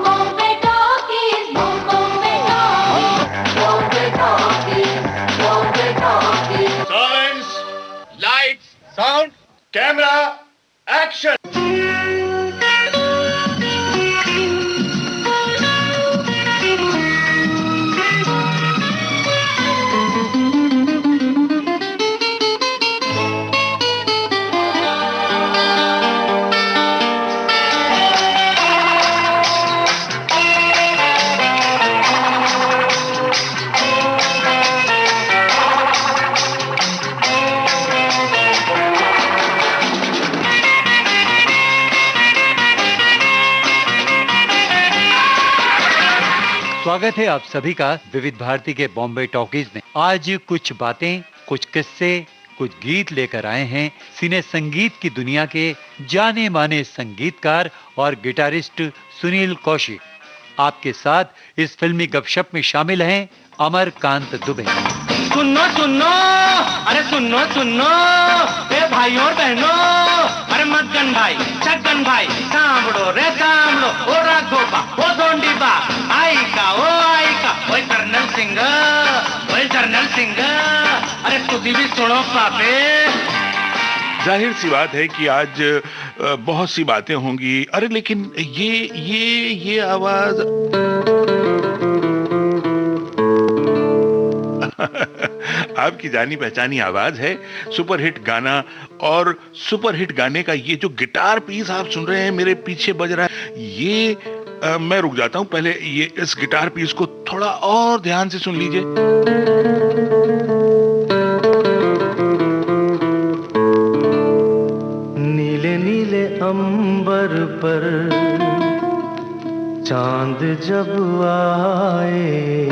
Bombay talkies, Bombay talkies, Bombay talkies, Bombay talkies. Silence, lights, sound, camera, action. स्वागत है आप सभी का विविध भारती के बॉम्बे टॉकीज में। आज कुछ बातें, कुछ किस्से, कुछ गीत लेकर आए हैं सिने संगीत की दुनिया के जाने माने संगीतकार और गिटारिस्ट सुनील कौशिक। आपके साथ इस फिल्मी गपशप में शामिल हैं अमरकांत दुबे। सुनो सुनो, अरे सुनो सुनो, ए भाई और बहनों, अरे मदन भाई, छगन भाई, सांभड़ो रे सांभड़ो, ओ राघोबा, ओ दोंडीबा, आई का, ओए कर्नल सिंह, अरे तुझी भी सुनो पापे। जाहिर सी बात है कि आज बहुत सी बातें होंगी। अरे लेकिन ये आवाज आपकी जानी पहचानी आवाज है, सुपरहिट गाना। और सुपरहिट गाने का ये जो गिटार पीस आप सुन रहे हैं मेरे पीछे बज रहा है, ये मैं रुक जाता हूं, पहले ये इस गिटार पीस को थोड़ा और ध्यान से सुन लीजिए। नीले नीले अंबर पर चांद जब आए,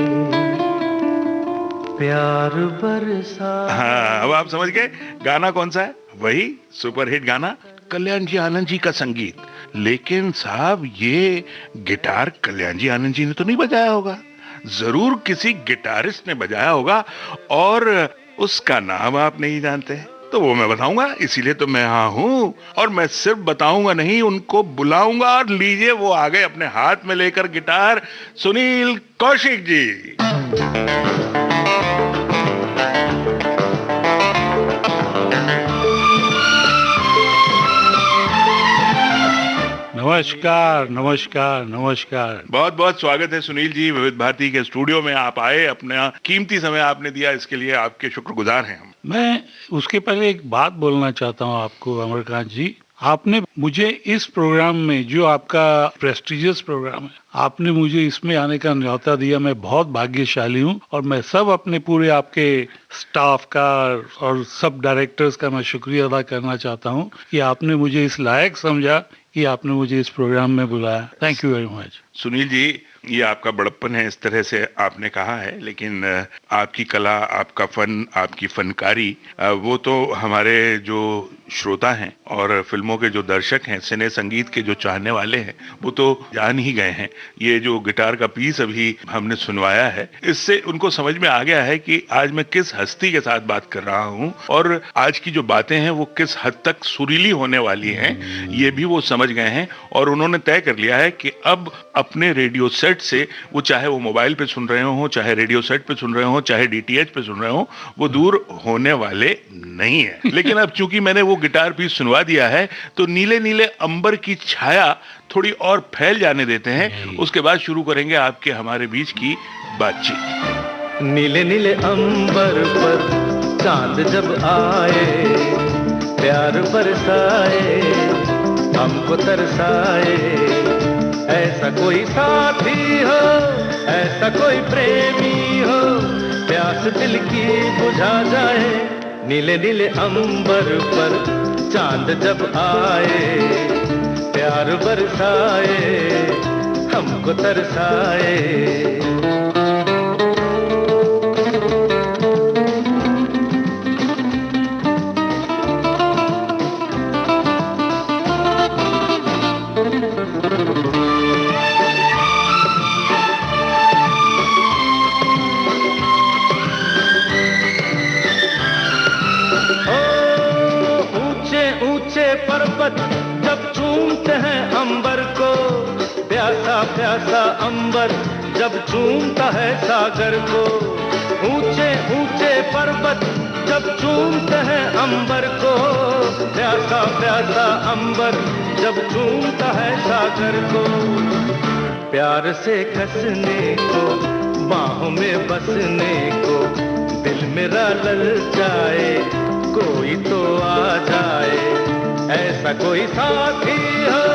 प्यार बरसा। हाँ, अब आप समझ गए गाना कौन सा है? वही सुपरहिट गाना, कल्याण जी आनंद जी का संगीत। लेकिन साहब ये गिटार कल्याण जी आनंद जी ने तो नहीं बजाया होगा, जरूर किसी गिटारिस्ट ने बजाया होगा और उसका नाम आप नहीं जानते, तो वो मैं बताऊंगा, इसीलिए तो मैं यहाँ हूँ। और मैं सिर्फ बताऊंगा नहीं, उनको बुलाऊंगा। और लीजिए वो आ गए अपने हाथ में लेकर गिटार, सुनील कौशिक जी। नमस्कार नमस्कार नमस्कार। बहुत बहुत स्वागत है सुनील जी, विविध भारती के स्टूडियो में आप आए, अपना कीमती समय आपने दिया, इसके लिए आपके शुक्रगुजार हैं हम। मैं उसके पहले एक बात बोलना चाहता हूँ आपको अमरकांत जी। आपने मुझे इस प्रोग्राम में, जो आपका प्रेस्टिजियस प्रोग्राम है, आपने मुझे इसमें आने का न्योता दिया। मैं बहुत भाग्यशाली हूँ और मैं सब अपने पूरे आपके स्टाफ का और सब डायरेक्टर्स का मैं शुक्रिया अदा करना चाहता हूँ कि आपने मुझे इस लायक समझा कि आपने मुझे इस प्रोग्राम में बुलाया। Thank you very much. Sunil ji, ये आपका बड़प्पन है, इस तरह से आपने कहा है, लेकिन आपकी कला, आपका फन, आपकी फनकारी, वो तो हमारे जो श्रोता हैं और फिल्मों के जो दर्शक हैं, सिने संगीत के जो चाहने वाले हैं, वो तो जान ही गए हैं। ये जो गिटार का पीस अभी हमने सुनवाया है, इससे उनको समझ में आ गया है कि आज मैं किस हस्ती के साथ बात कर रहा हूँ और आज की जो बातें हैं वो किस हद तक सुरीली होने वाली हैं, ये भी वो समझ गए हैं। और उन्होंने तय कर लिया है कि अब अपने रेडियो सेट से, वो चाहे वो मोबाइल पे सुन रहे हो, चाहे रेडियो सेट पे सुन रहे हो, चाहे डीटीएच पे सुन रहे हो, वो दूर होने वाले नहीं है। लेकिन अब चूंकि मैंने वो गिटार पीस सुनवा दिया है, तो नीले नीले अंबर की छाया थोड़ी और फैल जाने देते हैं, उसके बाद शुरू करेंगे आपके हमारे बीच की बातचीत। नीले नीले अंबर पर चांद जब आए, प्यार बरसाए, हमको तरसाए, ऐसा कोई साथी हो, ऐसा कोई प्रेमी हो, प्यास दिल की बुझा जाए। नीले नीले अंबर पर चांद जब आए, प्यार बरसाए, हमको तरसाए। पर्वत जब चूमते हैं अंबर को, प्यासा प्यासा अंबर जब चूमता है सागर को, ऊंचे ऊंचे पर्वत जब चूमते हैं अंबर को, प्यासा प्यासा अंबर जब चूमता है सागर को। प्यार से कसने को, बाहों में बसने को, दिल मेरा ललचाए, कोई तो आ जाए। ऐसा कोई साथी हो,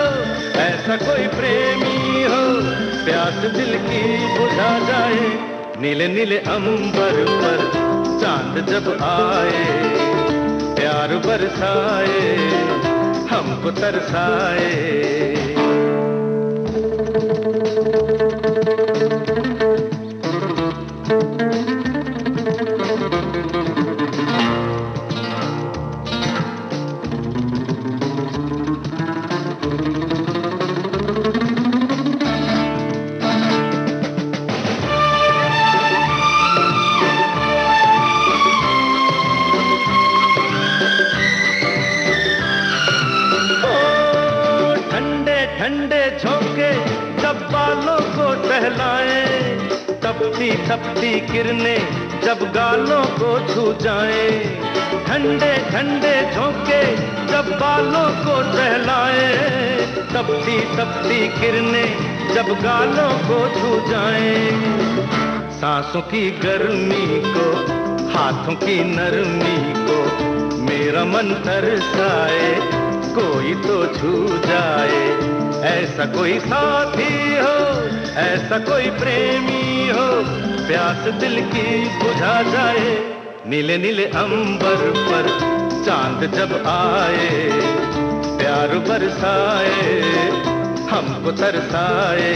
ऐसा कोई प्रेमी हो, प्यास दिल की बुझा जाए। नीले नीले अंबर पर चांद जब आए, प्यार बरसाए, हमको तरसाए। ठंडे झोंके जब बालों को टहलाए, तपती तपती किरणें जब गालों को छू जाए। ठंडे ठंडे झोंके जब बालों को टहलाए, तपती तपती किरणें जब गालों को छू जाए। सांसों की गर्मी को, हाथों की नरमी को, मेरा मन तरसाए, कोई तो छू जाए। ऐसा कोई साथी हो, ऐसा कोई प्रेमी हो, प्यास दिल की बुझा जाए। नीले नीले अंबर पर चांद जब आए, प्यार बरसाए, हमको तरसाए।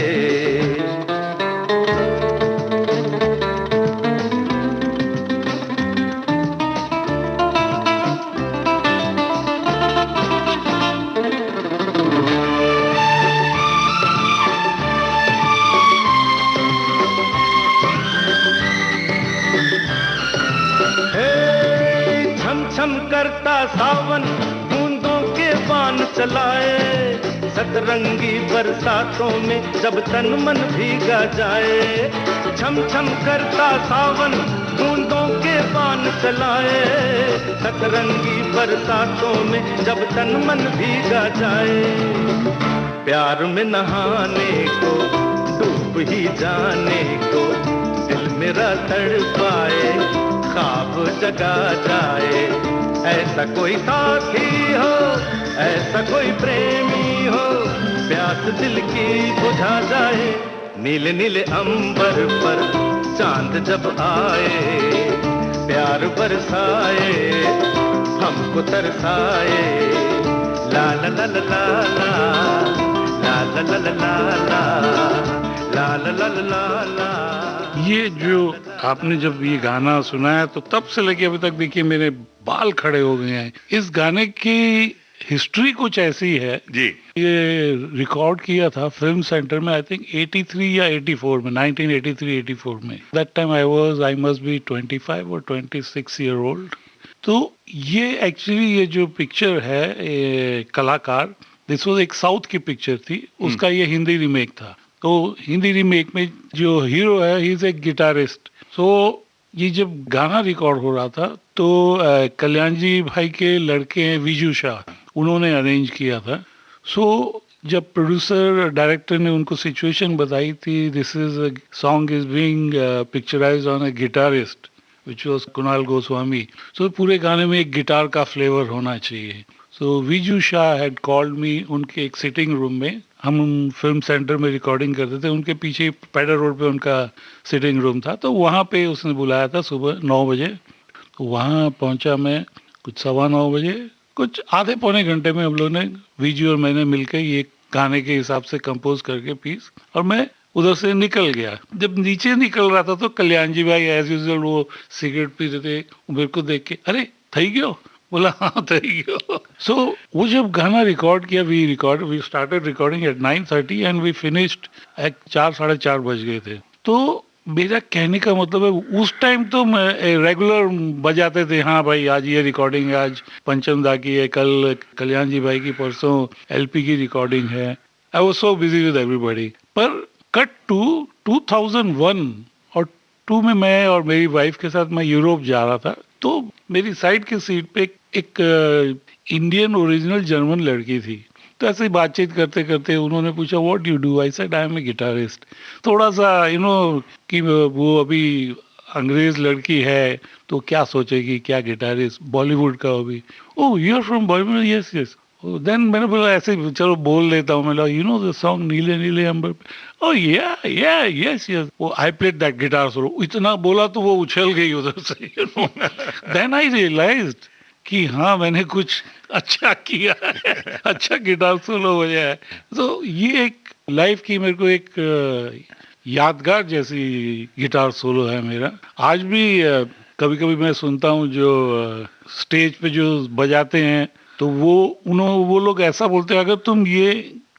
छम करता सावन बूंदों के बाण चलाए, सतरंगी बरसातों में जब तन मन भीगा जाए। छम छम करता सावन बूंदों के बाण चलाए, सतरंगी बरसातों में जब तन मन भीगा जाए। प्यार में नहाने को, डूब ही जाने को, दिल मेरा तड़पाए, ख्वाब जगा जाए। ऐसा कोई साथी हो, ऐसा कोई प्रेमी हो, प्यास दिल की बुझा जाए। नीले नीले अंबर पर चांद जब आए, प्यार बरसाए, हमको तरसाए। ला ला ला ला ला ला, ला ला ला ला ला, ला ला ला ला ला। ये जो आपने जब ये गाना सुनाया तो तब से लेके अभी तक देखिए मेरे बाल खड़े हो गए हैं। इस गाने की हिस्ट्री कुछ ऐसी है जी। ये रिकॉर्ड किया था फिल्म सेंटर में, आई थिंक 83 या 84 में, 1983-84 में। That time I must be 25 और 26 ईयर ओल्ड। तो ये एक्चुअली ये जो पिक्चर है, ये कलाकार, दिस वाज एक साउथ की पिक्चर थी, उसका ये हिंदी रीमेक था। तो हिंदी रीमेक में जो हीरो है, ही इज ए गिटारिस्ट। सो ये जब गाना रिकॉर्ड हो रहा था तो कल्याण जी भाई के लड़के हैं विजू शाह, उन्होंने अरेंज किया था। सो जब प्रोड्यूसर डायरेक्टर ने उनको सिचुएशन बताई थी, this is song is being picturised on a guitarist which was Kunal Goswami, so पूरे गाने में एक गिटार का फ्लेवर होना चाहिए। So Viju Shah had called me उनके एक सिटिंग रूम में, हम फिल्म सेंटर में रिकॉर्डिंग करते थे, उनके पीछे पैडर रोड पे उनका सिटिंग रूम था, तो वहाँ पे उसने बुलाया था सुबह 9 बजे। तो वहाँ पहुँचा मैं कुछ 9:15 बजे, कुछ आधे पौने घंटे में हम लोगों ने, विजू और मैंने मिलकर ये गाने के हिसाब से कंपोज करके पीस, और मैं उधर से निकल गया। जब नीचे निकल रहा था तो कल्याण जी भाई एज यूजुअल वो सिगरेट पी रहे थे, मेरे को देख के अरे थई गयो, बोला हाँ थई गयो। सो वो जब गाना रिकॉर्ड किया, we started recording at 9:30 and we finished at 4-4:30 बज गए थे। तो मेरा कहने का मतलब है उस टाइम तो रेगुलर बजाते थे, हाँ भाई आज ये रिकॉर्डिंग है, आज पंचम दा की है, कल कल्याण जी भाई की, परसों एलपी की रिकॉर्डिंग है। I was so busy with everybody. पर कट टू 2001 और 2 में मैं और मेरी वाइफ के साथ मैं यूरोप जा रहा था, तो मेरी साइड की सीट पे एक इंडियन ओरिजिनल जर्मन लड़की थी। तो ऐसे ही बातचीत करते करते उन्होंने पूछा what you do, I said I am a guitarist. थोड़ा सा कि वो अभी अंग्रेज लड़की है तो क्या सोचेगी, क्या गिटारिस्ट, बॉलीवुड का अभी। Oh you are from Bollywood, yes yes. Then मैंने बोला ऐसे चलो बोल लेता हूँ, मैं यू नो द सॉन्ग नीले नीले अंबर पे। ओह या यस यस, वो I played that guitar solo. इतना बोला तो वो उछल गई उधर से, देन आई रियलाइज्ड कि हाँ मैंने कुछ अच्छा किया है, अच्छा गिटार सोलो बजाया है। तो ये एक लाइफ की मेरे को एक यादगार जैसी गिटार सोलो है मेरा। आज भी कभी कभी मैं सुनता हूँ जो स्टेज पे जो बजाते हैं, तो वो लोग ऐसा बोलते हैं अगर तुम ये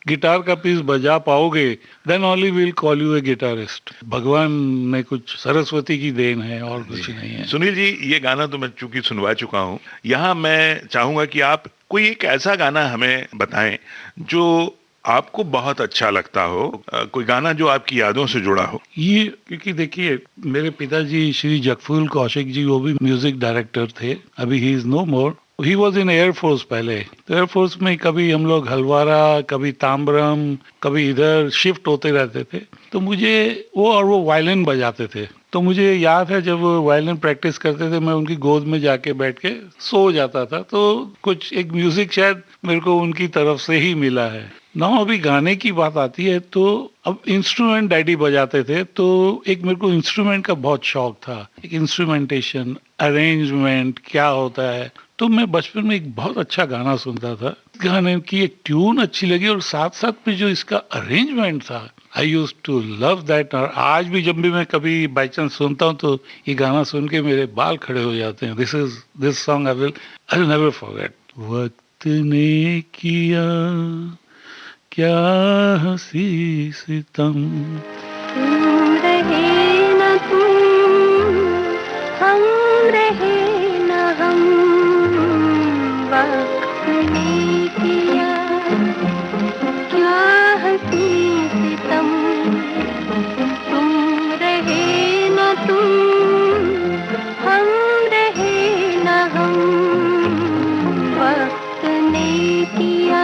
गिटार का पीस बजा पाओगे then only will call you a guitarist. भगवान ने कुछ, सरस्वती की देन है और कुछ नहीं है। सुनील जी, ये गाना तो मैं चूंकि सुनवा चुका हूँ, यहाँ मैं चाहूंगा कि आप कोई एक ऐसा गाना हमें बताएं जो आपको बहुत अच्छा लगता हो, कोई गाना जो आपकी यादों से जुड़ा हो। ये क्योंकि देखिए मेरे पिताजी श्री जगफूल कौशिक जी, वो भी म्यूजिक डायरेक्टर थे, अभी he is no more. He was in air force पहले, तो एयरफोर्स में कभी हम लोग हलवारा, कभी ताम्बरम, कभी इधर शिफ्ट होते रहते थे। तो मुझे वो वायलिन बजाते थे, तो मुझे याद है जब वो वायलिन प्रैक्टिस करते थे मैं उनकी गोद में जाके बैठ के सो जाता था। तो कुछ एक म्यूजिक शायद मेरे को उनकी तरफ से ही मिला है ना। अभी गाने की बात आती है तो अब इंस्ट्रूमेंट डैडी बजाते थे, तो एक मेरे को इंस्ट्रूमेंट का बहुत शौक था, एक इंस्ट्रूमेंटेशन, अरेंजमेंट क्या होता है। तो मैं बचपन में एक बहुत अच्छा गाना सुनता था, गाने की एक ट्यून अच्छी लगी और साथ साथ में जो इसका अरेंजमेंट था, I used to love that. और आज भी जब भी मैं कभी बाई चांस सुनता हूँ तो ये गाना सुन के मेरे बाल खड़े हो जाते हैं। This song I will never forget. वक्त ने किया क्या हंसी सितम, तुम रहे न तुम, हम रहे न हम, वक्त ने किया क्या हंसी सितम। तुम रहे न तुम, हम रहे न हम, वक्त ने किया।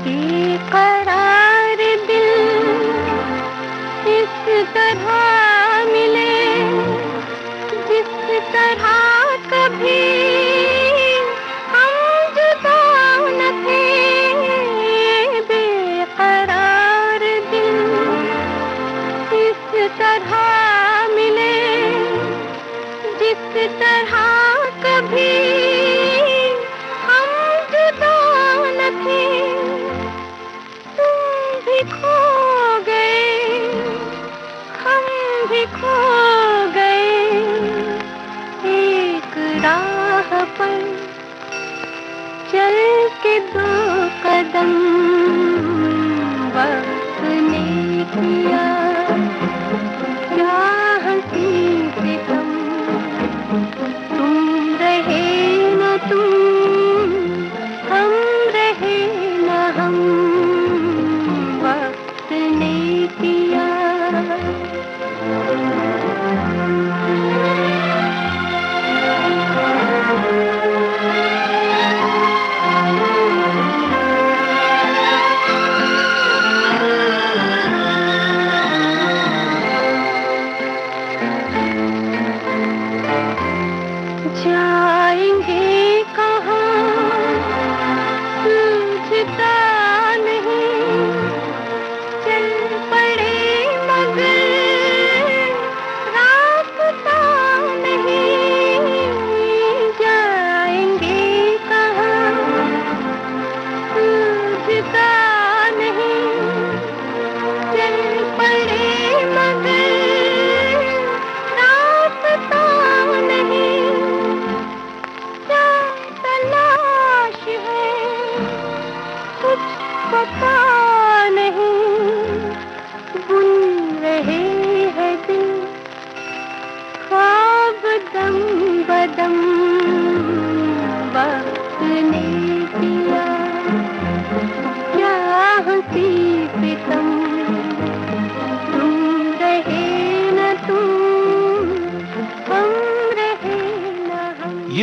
बेकरार दिल इस तरह मिले जिस तरह कभी हम जुदा न थे। बेकरार दिल इस तरह मिले जिस तरह कभी हम जुदा न थे। तुम भी खो गए, हम भी खो गए, एक राह पर चल के 2 कदम, वक्त ने किया क्या हंसी सितम। तुम रहे न तुम, हम रहे न हम, वक्त ने किया।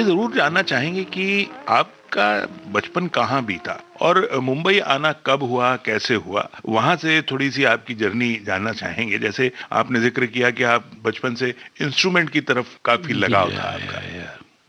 जरूर जानना चाहेंगे कि आपका बचपन कहाँ बीता और मुंबई आना कब हुआ, कैसे हुआ, वहां से थोड़ी सी आपकी जर्नी जानना चाहेंगे। जैसे आपने जिक्र किया कि आप बचपन से इंस्ट्रूमेंट की तरफ काफी लगाव था आपका।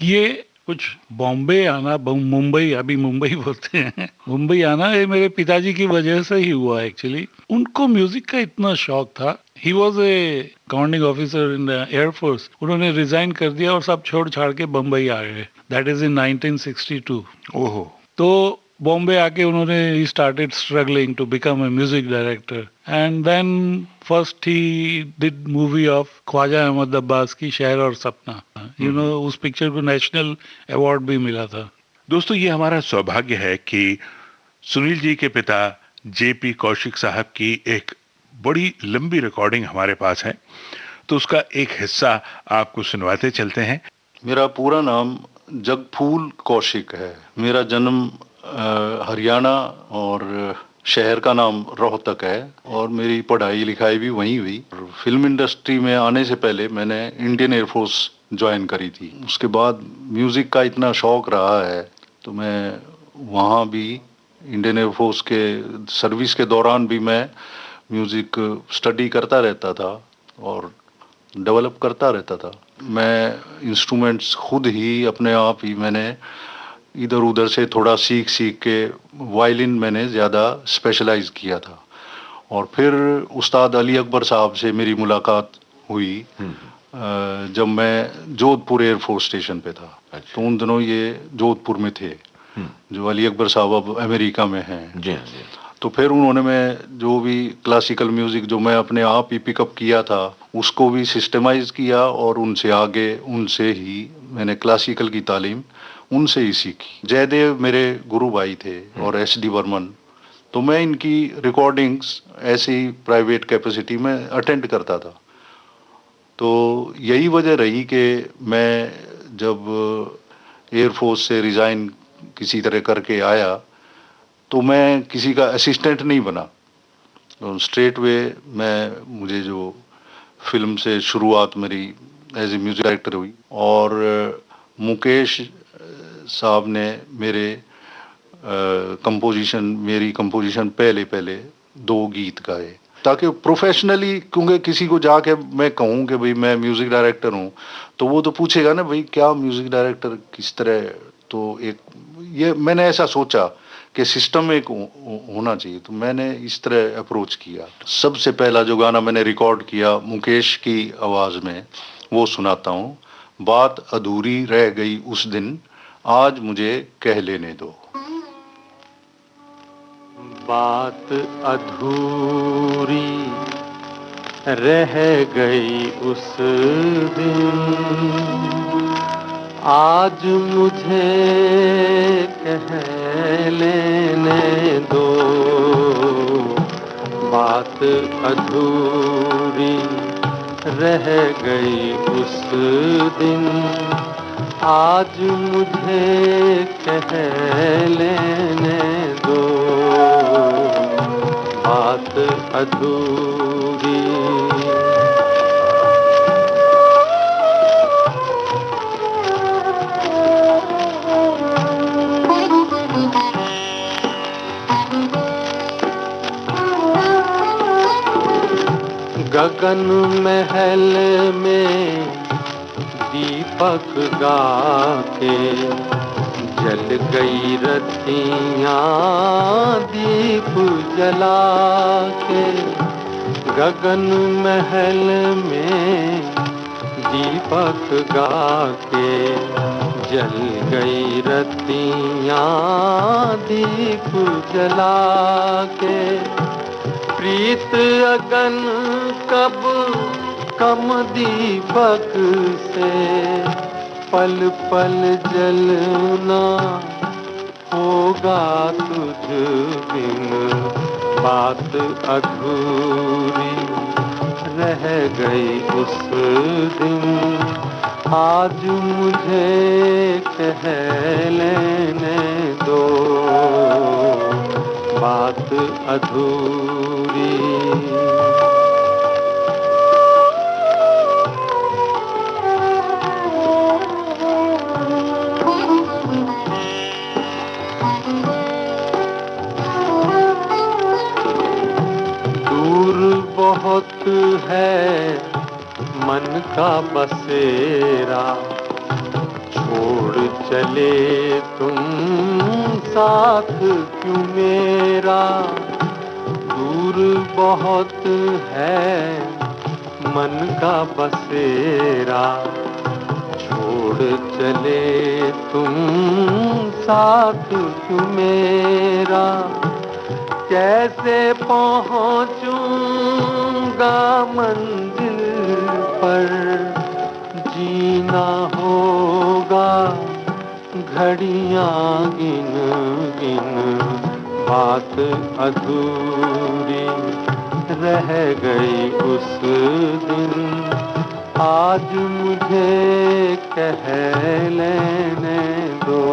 ये कुछ बॉम्बे आना, मुंबई, अभी मुंबई बोलते हैं, मुंबई आना ये मेरे पिताजी की वजह से ही हुआ एक्चुअली। उनको म्यूजिक का इतना शौक था। He was a commanding officer in the air force. उन्होंने रिजाइन कर दिया और सब छोड़ छाड़ के बम्बई आ गए। That is in 1962। ओहो। तो बॉम्बे आके उन्होंने ही started struggling to become a music director and then first he did movie of Khwaja Ahmad Abbas की शहर और सपना। यू नो, उस पिक्चर को नेशनल अवार्ड भी मिला था। दोस्तों, ये हमारा सौभाग्य है कि सुनील जी के पिता जेपी कौशिक साहब की एक बड़ी लंबी रिकॉर्डिंग हमारे पास है, तो उसका एक हिस्सा आपको सुनवाते चलते हैं। मेरा पूरा नाम जगफूल कौशिक है। मेरा जन्म हरियाणा और शहर का नाम रोहतक है और मेरी पढ़ाई लिखाई भी वहीं हुई। फिल्म इंडस्ट्री में आने से पहले मैंने इंडियन एयरफोर्स ज्वाइन करी थी। उसके बाद म्यूज़िक का इतना शौक रहा है तो मैं वहाँ भी इंडियन एयरफोर्स के सर्विस के दौरान भी मैं म्यूज़िक स्टडी करता रहता था और डेवलप करता रहता था। मैं इंस्ट्रूमेंट्स खुद ही अपने आप ही मैंने इधर उधर से थोड़ा सीख के वायलिन मैंने ज़्यादा स्पेशलाइज किया था। और फिर उस्ताद अली अकबर साहब से मेरी मुलाकात हुई जब मैं जोधपुर एयरफोर्स स्टेशन पे था। तो उन दिनों ये जोधपुर में थे, जो अली अकबर साहब अब अमेरिका में हैं। जी। तो फिर उन्होंने मैं जो भी क्लासिकल म्यूज़िक जो मैं अपने आप ही पिकअप किया था उसको भी सिस्टमाइज किया और उनसे आगे उनसे ही मैंने क्लासिकल की तालीम उनसे ही सीखी। जयदेव मेरे गुरु भाई थे और एस.डी. बर्मन। तो मैं इनकी रिकॉर्डिंग्स ऐसे ही प्राइवेट कैपेसिटी में अटेंड करता था। तो यही वजह रही कि मैं जब एयरफोर्स से रिज़ाइन किसी तरह करके आया तो मैं किसी का असिस्टेंट नहीं बना। तो स्ट्रेट वे मुझे जो फिल्म से शुरुआत मेरी एज ए म्यूजिक डायरेक्टर हुई और मुकेश साहब ने मेरी कंपोजिशन पहले 2 गीत गाए ताकि प्रोफेशनली, क्योंकि किसी को जाके मैं कहूँ कि भाई मैं म्यूज़िक डायरेक्टर हूँ तो वो तो पूछेगा ना भाई क्या म्यूज़िक डायरेक्टर किस तरह। तो एक ये मैंने ऐसा सोचा कि सिस्टम एक होना चाहिए, तो मैंने इस तरह अप्रोच किया। सबसे पहला जो गाना मैंने रिकॉर्ड किया मुकेश की आवाज़ में वो सुनाता हूँ। बात अधूरी रह गई उस दिन, आज मुझे कह लेने दो। बात अधूरी रह गई उस दिन, आज मुझे कह लेने दो। बात अधूरी रह गई उस दिन, आज मुझे कह लेने दो। बात अधूरी। गगन महल में दीपक गा के जल गई रतियाँ दीप जला के। गगन महल में दीपक गा के जल गई रतियाँ दीप जला के। प्रीत अगन कब कम दीपक से पल पल जलना होगा तुझ बिन। बात अधूरी रह गई उस दिन, आज मुझे कह लेने दो। बात अधूरी। दूर बहुत है मन का बसेरा, छोड़ चले तुम साथ क्यों मेरा। दूर बहुत है मन का बसेरा, छोड़ चले तुम साथ क्यों मेरा। कैसे पहुंचूंगा मंजिल पर, जीना होगा घड़ियां गिन गिन। बात अधूरी रह गई उस दिन, आज मुझे कह लेने दो।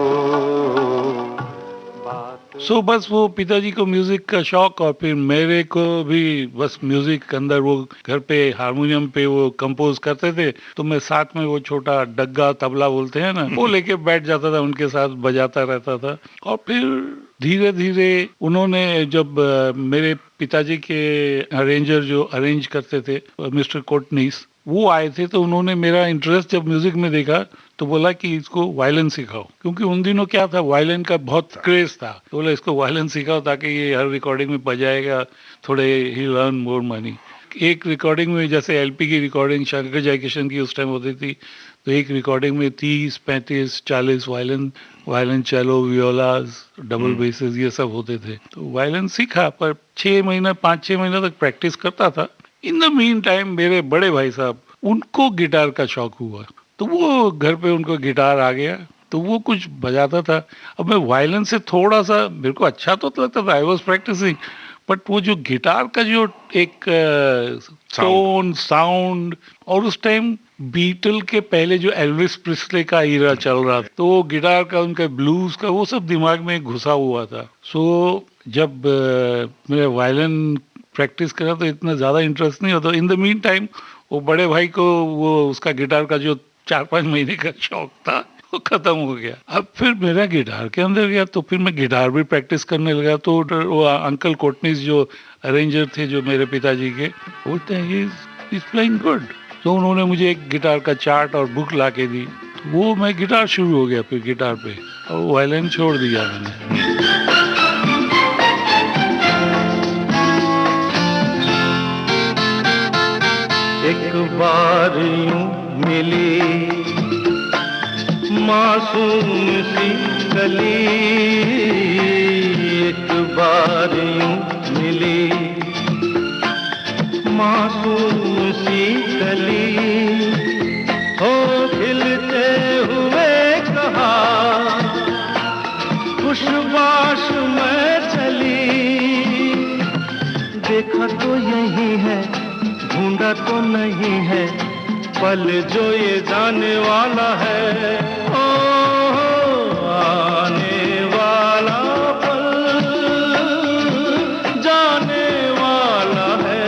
बस वो पिताजी को म्यूजिक का शौक, और फिर मेरे को भी बस म्यूजिक के अंदर वो घर पे हारमोनियम पे वो कंपोज करते थे, तो मैं साथ में वो छोटा डग्गा तबला बोलते हैं ना, वो लेके बैठ जाता था, उनके साथ बजाता रहता था। और फिर धीरे धीरे उन्होंने जब मेरे पिताजी के अरेंजर जो अरेंज करते थे मिस्टर कोटनीस, वो आए थे, तो उन्होंने मेरा इंटरेस्ट जब म्यूजिक में देखा तो बोला कि इसको वायलिन सिखाओ, क्योंकि उन दिनों क्या था, वायलिन का बहुत क्रेज था। तो बोला इसको वायलिन सिखाओ ताकि ये हर रिकॉर्डिंग में बजाएगा, थोड़े ही अर्न मोर मनी। एक रिकॉर्डिंग में जैसे एलपी की रिकॉर्डिंग शंकर जयकिशन की उस टाइम होती थी, तो एक रिकॉर्डिंग में 30, 35, 40 वायलिन चेलो, वियोलाज, डबल बेसेस ये सब होते थे। तो वायलिन सीखा, पर 5-6 महीना तक प्रैक्टिस करता था। इन द मीन टाइम मेरे बड़े भाई साहब, उनको गिटार का शौक हुआ, तो वो घर पे उनको गिटार आ गया, तो वो कुछ बजाता था। अब मैं वायलिन से थोड़ा सा, मेरे को अच्छा तो लगता था, आई वॉज प्रैक्टिसिंग, बट वो जो गिटार का जो एक टोन साउंड, और उस टाइम बीटल के पहले जो एल्विस प्रिस्ले का ईरा चल रहा था, तो वो गिटार का, उनका ब्लूज का, वो सब दिमाग में घुसा हुआ था। सो जब मेरे वायलिन प्रैक्टिस करा तो इतना ज़्यादा इंटरेस्ट नहीं होता। इन द मीन टाइम वो बड़े भाई को वो उसका गिटार का जो 4-5 महीने का शौक था वो खत्म हो गया। अब फिर मेरा गिटार के अंदर गया, तो फिर मैं गिटार भी प्रैक्टिस करने लगा। तो वो अंकल कोटनीस जो अरेंजर थे जो मेरे पिताजी के, बोलते हैं इज प्लेइंग गुड, तो उन्होंने मुझे एक गिटार का चार्ट और बुक ला के दी, तो वो मैं गिटार शुरू हो गया फिर गिटार पे, और वायलिन छोड़ दिया मैंने। एक बार यूं मिली मासूम सी कली, एक बार यूं मिली मासूम सी कली, हो खिलते हुए कहा खुशबाश में चली। देखा तो यही है, ढूंढा तो नहीं है, पल जो ये जाने वाला है, ओ आने वाला पल जाने वाला है।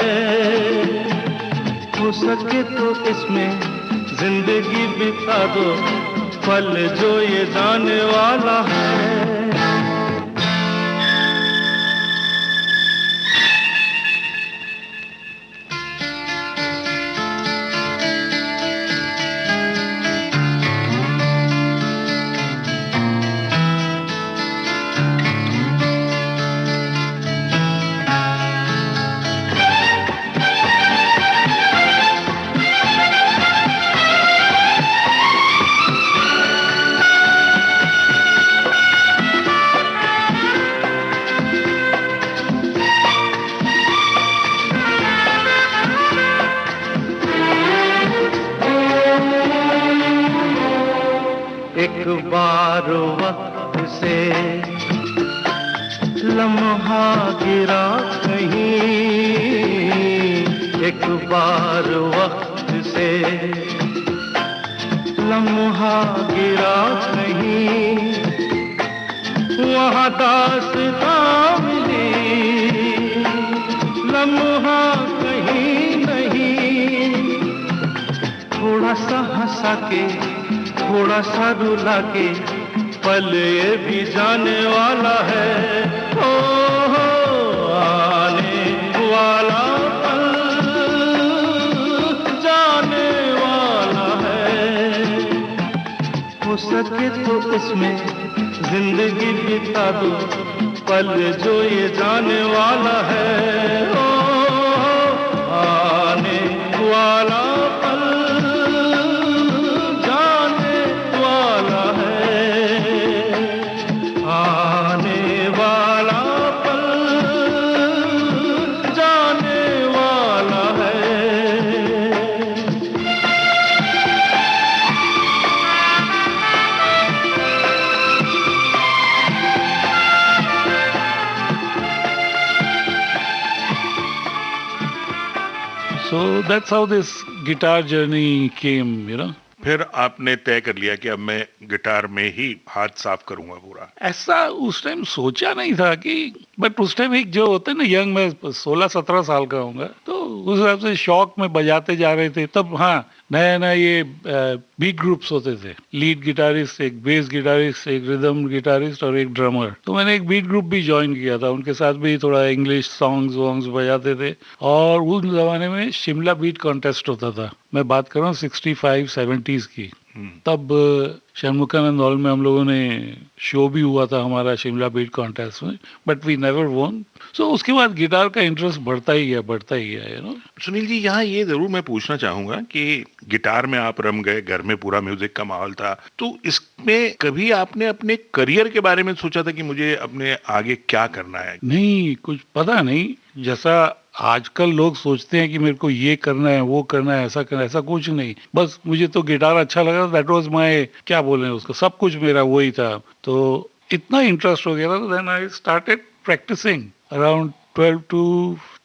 हो सके तो इसमें जिंदगी बिता दो, पल जो ये जाने वाला है। एक बार वक्त से लम्हा गिरा कहीं, एक बार वक्त से लम्हा गिरा कहीं, वहाँ दास्तां मिली लम्हा कहीं नहीं। थोड़ा सा हंसा के, थोड़ा सा रुला के, पल ये भी जाने वाला है, हो आने वाला पल जाने वाला है। हो सके तो इसमें जिंदगी बिता दो, पल जो ये जाने वाला है, हो आने वाला पल जाने वाला है, आने वाला पल जाने वाला है। So that's how this guitar journey came, you know. फिर आपने तय कर लिया कि अब मैं गिटार में ही हाथ साफ करूंगा पूरा। ऐसा उस टाइम सोचा नहीं था कि, बट उस टाइम एक जो होता है ना यंग, मैं 16-17 साल का होऊंगा, तो उस हिसाब से शौक में बजाते जा रहे थे। तब हाँ, नया नया ये बीट ग्रुप्स होते थे, लीड गिटारिस्ट, एक बेस गिटारिस्ट, एक रिदम गिटारिस्ट और एक ड्रमर। तो मैंने एक बीट ग्रुप भी ज्वाइन किया था, उनके साथ भी थोड़ा इंग्लिश सॉन्ग्स वॉन्ग्स बजाते थे। और उस जमाने में शिमला बीट कॉन्टेस्ट होता था, मैं बात कर रहा हूँ 65-70s की। तब षणमुखानंद हॉल में हम लोगों ने शो भी हुआ था हमारा शिमला बीट कॉन्टेस्ट में, बट वी नेवर वॉन। सो उसके बाद गिटार का इंटरेस्ट बढ़ता ही गया, यू नो। सुनील जी, यहाँ ये जरूर मैं पूछना चाहूंगा कि गिटार में आप रम गए, घर में पूरा म्यूजिक का माहौल था, तो इसमें कभी आपने अपने करियर के बारे में सोचा था कि मुझे अपने आगे क्या करना है? नहीं, कुछ पता नहीं। जैसा आजकल लोग सोचते हैं कि मेरे को ये करना है, वो करना है, ऐसा करना है, ऐसा कुछ नहीं। बस मुझे तो गिटार अच्छा लगा, दैट वाज माय, क्या बोले उसको, सब कुछ मेरा वही था। तो इतना इंटरेस्ट हो गया था, then I started practising around 12 to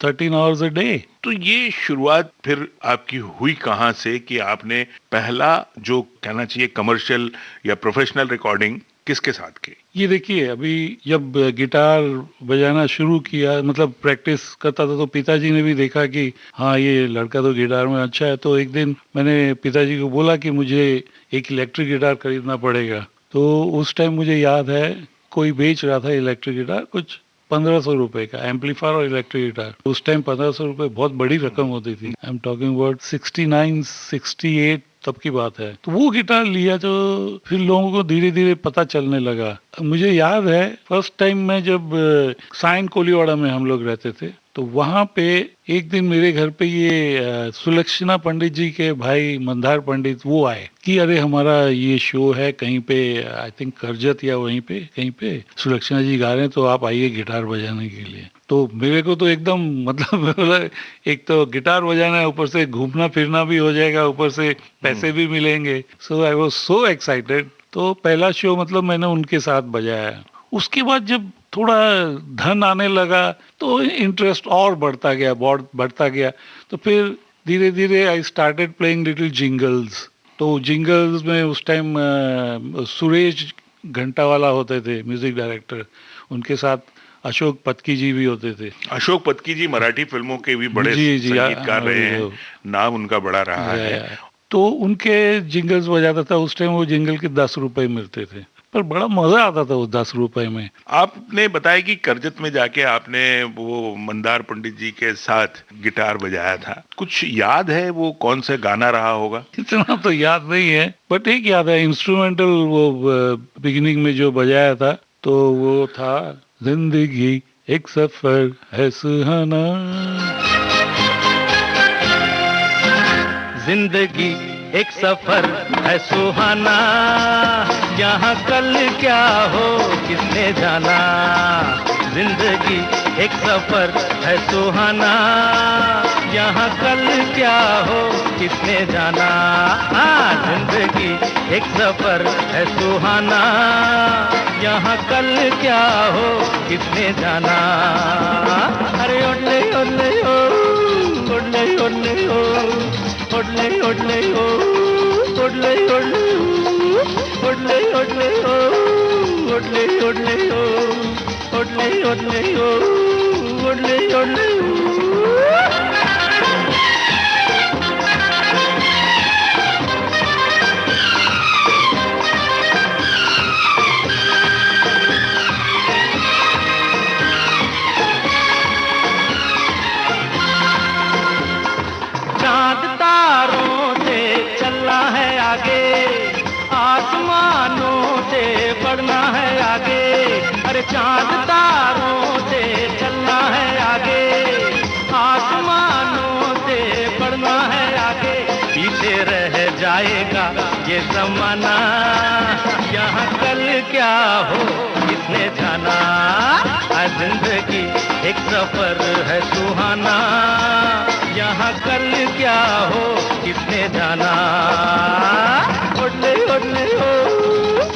13 hours a day। तो ये शुरुआत फिर आपकी हुई कहाँ से कि आपने पहला जो कहना चाहिए कमर्शियल या प्रोफेशनल रिकॉर्डिंग किसके साथ की? ये देखिए, अभी जब गिटार बजाना शुरू किया, मतलब प्रैक्टिस करता था, तो पिताजी ने भी देखा कि हाँ ये लड़का तो गिटार में अच्छा है। तो एक दिन मैंने पिताजी को बोला कि मुझे एक इलेक्ट्रिक गिटार खरीदना पड़ेगा। तो उस टाइम मुझे याद है कोई बेच रहा था इलेक्ट्रिक गिटार, कुछ 1500 रुपए का, एम्पलीफायर और इलेक्ट्रिक गिटार। उस टाइम 1500 रुपए बहुत बड़ी रकम होती थी। आई एम टॉकिंग अबाउट 69-68 तब की बात है। तो वो गिटार लिया, तो फिर लोगों को धीरे धीरे पता चलने लगा। मुझे याद है फर्स्ट टाइम मैं जब साइन कोलीवाड़ा में हम लोग रहते थे, तो वहां पे एक दिन मेरे घर पे ये सुलक्षणा पंडित जी के भाई मंदार पंडित वो आए कि अरे हमारा ये शो है कहीं पे, आई थिंक करजत या वहीं पे कहीं पे सुलक्षणा जी गा रहे हैं, तो आप आइए गिटार बजाने के लिए। तो मेरे को तो एकदम मतलब एक तो गिटार बजाना है, ऊपर से घूमना फिरना भी हो जाएगा, ऊपर से पैसे भी मिलेंगे। सो आई वाज सो एक्साइटेड। तो पहला शो मतलब मैंने उनके साथ बजाया। उसके बाद जब थोड़ा धन आने लगा तो इंटरेस्ट और बढ़ता गया। तो फिर धीरे धीरे I started playing little jingles. तो जिंगल्स में उस टाइम सुरेश घंटावाला होते थे म्यूजिक डायरेक्टर, उनके साथ अशोक पत्की जी भी होते थे। अशोक पत्की जी मराठी फिल्मों के भी बड़े संगीतकार रहे हैं, नाम उनका बड़ा रहा है। तो उनके जिंगल्स बजाता था। उस टाइम वो जिंगल के 10 रुपए मिलते थे, पर बड़ा मजा आता था उस 10 रुपए में। आपने बताया कि करजत में जाके आपने वो मंदार पंडित जी के साथ गिटार बजाया था, कुछ याद है वो कौन सा गाना रहा होगा? इतना तो याद नहीं है, बट एक याद है इंस्ट्रूमेंटल, वो बिगिनिंग में जो बजाया था, तो वो था जिंदगी एक सफर है सुहाना, जिंदगी एक सफर है सुहाना, यहाँ कल क्या हो किसने जाना। जिंदगी एक सफर है सुहाना, यहाँ कल क्या हो किसने जाना। हाँ, जिंदगी एक सफर है सुहाना, यहाँ कल क्या हो किसने जाना। अरे ओले ओले ओ, ओले ओले ओ, ओले ओले ओ, ओले ओले ओ, ओले ओले ओ, ओले ओले ओ, ओले ओले ओ, ओले ओले ओ। चांद तारों से चलना है आगे, आसमानों से बढ़ना है आगे, पीछे रह जाएगा ये जमाना, यहाँ कल क्या हो किसने जाना, आज जिंदगी एक सफर है सुहाना, यहाँ कल क्या हो किसने जाना। ओडले ओडले हो,